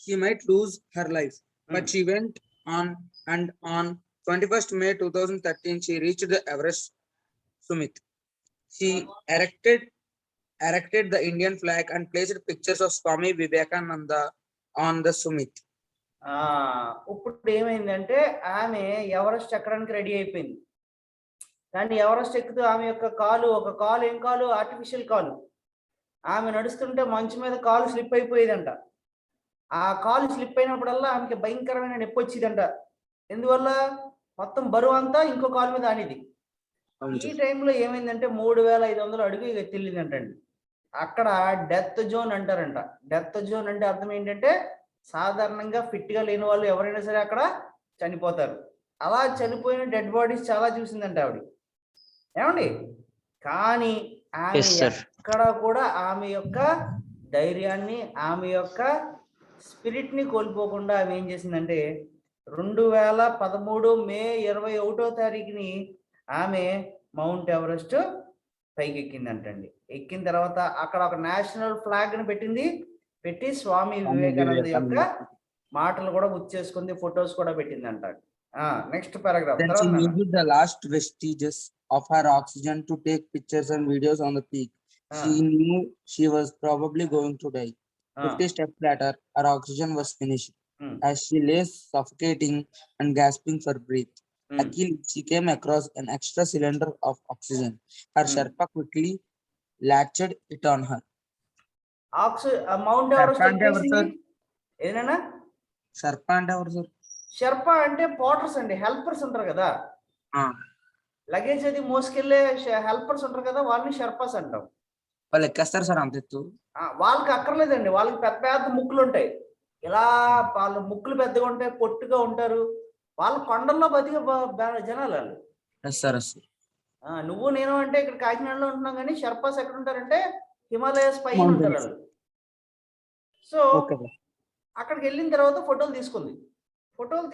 she might lose her life. But Hmm. she went on, and on 21st May 2013, she reached the Everest summit. She erected the Indian flag and placed pictures of Swami Vivekananda on the summit. ఇప్పుడు ఏమైందంటే ఆమె Everest ఎక్కడానికి ready అయిపోయింది. కానీ Everest ఎక్కుతూ ఆమె యొక్క ఒక కాలు ఏం కాలు, ఆర్టిఫిషియల్ కాలు. ఆమె నడుస్తుంటే మంచు మీద కాలు స్లిప్ అయిపోయేదంట. ఆ కాలు స్లిప్ అయినప్పుడల్లా ఆమెకి భయంకరమైన నొప్పి వచ్చేదంట. ఎందువల్ల? మొత్తం బరువు అంతా ఇంకో కాలు మీద ఆనేది. ఈ టైంలో ఏమైందంటే 3,500 అడుగు వెళ్ళిందంటండి. అక్కడ డెత్ జోన్ అంటారంట. డెత్ జోన్ అంటే అర్థం ఏంటంటే సాధారణంగా ఫిట్ గా లేని వాళ్ళు ఎవరైనా సరే అక్కడ చనిపోతారు. అలా చనిపోయిన డెడ్ బాడీస్ చాలా చూసిందంట ఆవిడ. ఏమండి? కానీ ఆమె Yes, sir. ఎక్కడ కూడా ఆమె యొక్క ధైర్యాన్ని, ఆమె యొక్క స్పిరిట్ ని కోల్పోకుండా ఆమె ఏం చేసిందంటే 2013 మే 21వ తారీఖుని ఆమె మౌంట్ ఎవరెస్ట్ పైకి ఎక్కిందంటండి. ఎక్కిన తర్వాత అక్కడ ఒక నేషనల్ ఫ్లాగ్ ని పెట్టి స్వామి వివేకానంద యొక్క మాటలు కూడా గుర్తు ఫొటోస్ కూడా పెట్టిందంట. Next paragraph. Then she used the last vestiges of her oxygen to take pictures and videos on the peak. She knew she was probably going to die. 50 steps later, her oxygen was finished. As she lay suffocating and gasping for breath, luckily she came across an extra cylinder of oxygen. Her Sherpa quickly latched it on her. Mount Everest ఏదైనా Sherpa అంటే ఎవరు sir? Sherpa అంటే Potter's అండి, helpers ఉంటారు కదా. Luggage అది మోసుకెళ్లే helpers ఉంటారు కదా, వాళ్ళని షెర్పాస్ అంటాం. వాళ్ళు ఎక్కేస్తారు సార్ అంత ఎత్తు? వాళ్ళకి అక్కర్లేదండి, వాళ్ళకి పెద్ద పెద్ద ముక్కులు ఉంటాయి. ఇలా వాళ్ళ ముక్కులు పెద్దగా ఉంటాయి, పొట్టుగా ఉంటారు. వాళ్ళ కొండల్లో బతికే జనాలు వాళ్ళు. నువ్వు నేను అంటే ఇక్కడ కాకినాడలో ఉంటున్నాం, కానీ షెర్పాస్ ఎక్కడ ఉంటారంటే హిమాలయస్ పైన ఉంటారు వాళ్ళు. సో అక్కడికి వెళ్ళిన తర్వాత ఫోటోలు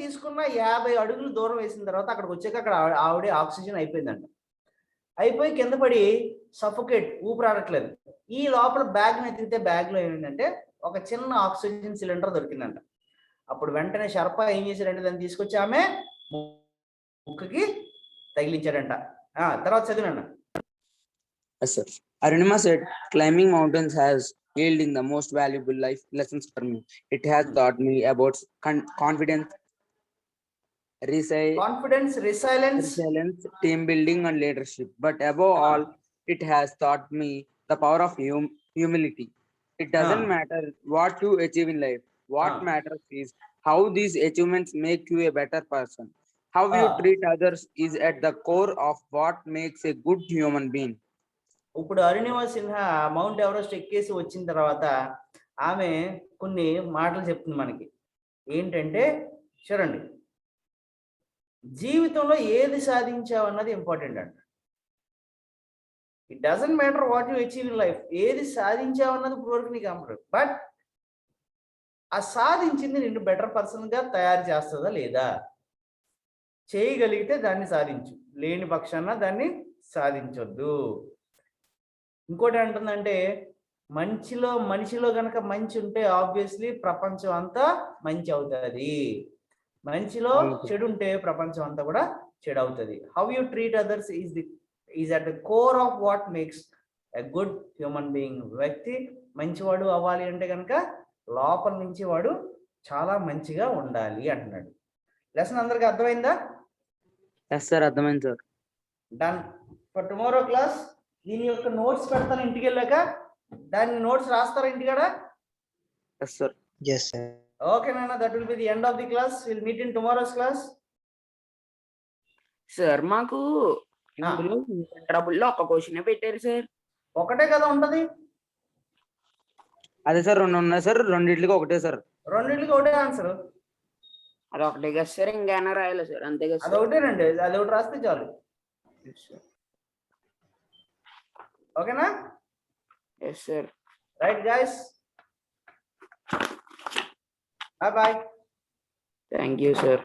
తీసుకున్న 50 అడుగులు దూరం వేసిన తర్వాత అక్కడికి వచ్చాక అక్కడ ఆవిడ ఆక్సిజన్ అయిపోయిందంట. అయిపోయి కింద పడి సఫోకేట్, ఊపిరాడట్లేదు. ఈ లోపల బ్యాగ్ ఎత్తితే బ్యాగ్ లో ఏమైందంటే ఒక చిన్న ఆక్సిజన్ సిలిండర్ దొరికిందంట. అప్పుడు వెంటనే షర్పా ఏం చేశాడంటే దాన్ని తీసుకొచ్చి ఆమె ముక్కుకి తగిలించాడంట. తర్వాత చదివినా. Yes, sir. Arunima said, climbing mountains has yielded the most valuable life lessons for me. It has taught me about confidence, resilience, team building, and leadership. But above all, it has taught me the power of humility. It doesn't matter what you achieve in life. What matters is how these achievements make you a better person. How you treat others is at the core of what makes a good human being. ఇప్పుడు Arunima Sinha mount Everest ఎక్కేసి వచ్చిన తర్వాత ఆమె కొన్ని మాటలు చెప్తుంది మనకి. ఏంటంటే చూడండి, జీవితంలో ఏది సాధించావన్నది ఇంపార్టెంట్ అంట. It doesn't matter what you achieve in life. ఏది సాధించావన్నది ఇప్పటివరకు నీకు ఇంపార్టెంట్. బట్ ఆ సాధించింది నిన్ను బెటర్ పర్సన్గా తయారు చేస్తుందా లేదా? చేయగలిగితే దాన్ని సాధించు, లేని పక్షాన దాన్ని సాధించొద్దు. ఇంకోటి ఏంటంటే మనిషిలో కనుక మంచి ఉంటే ఆబ్వియస్లీ ప్రపంచం అంతా మంచి అవుతుంది. మనిషిలో చెడు ఉంటే ప్రపంచం అంతా కూడా చెడు అవుతుంది. How you treat others is at the core of what makes a good human being. వ్యక్తి మంచివాడు అవ్వాలి అంటే కనుక లోపల నుంచి వాడు చాలా మంచిగా ఉండాలి అంటున్నాడు. లెసన్ అందరికి అర్థమైందా? Yes, sir. అర్థమైంది sir. Done. For tomorrow class దీని యొక్క నోట్స్ పెడతాను ఇంటికి వెళ్ళాక, దాని నోట్స్ రాస్తారా ఇంటికాడ? Yes, sir. Yes, sir. Okay, Nana, that will be the end of the class. We'll meet in tomorrow's class. Sir మాకు Ah. ఇందులో ట్రబుల్లో ఒక క్వశ్చన్ పెట్టారు సార్. ఒకటే కదా ఉంటది, అదే సార్ 2 ఉన్నాయి సార్, రెండిట్లకి ఒకటే సార్. రెండింటికి ఒకటే ఆన్సర్. అది ఒకటే కదా సార్, ఇంకేనా రాయాలి సార్? అంతే కదా అది సార్? ఒకటేనండి, అది ఒకటి రాస్తే చాలు. ఓకేనా? Yes sir. Right guys, bye bye. Thank you sir.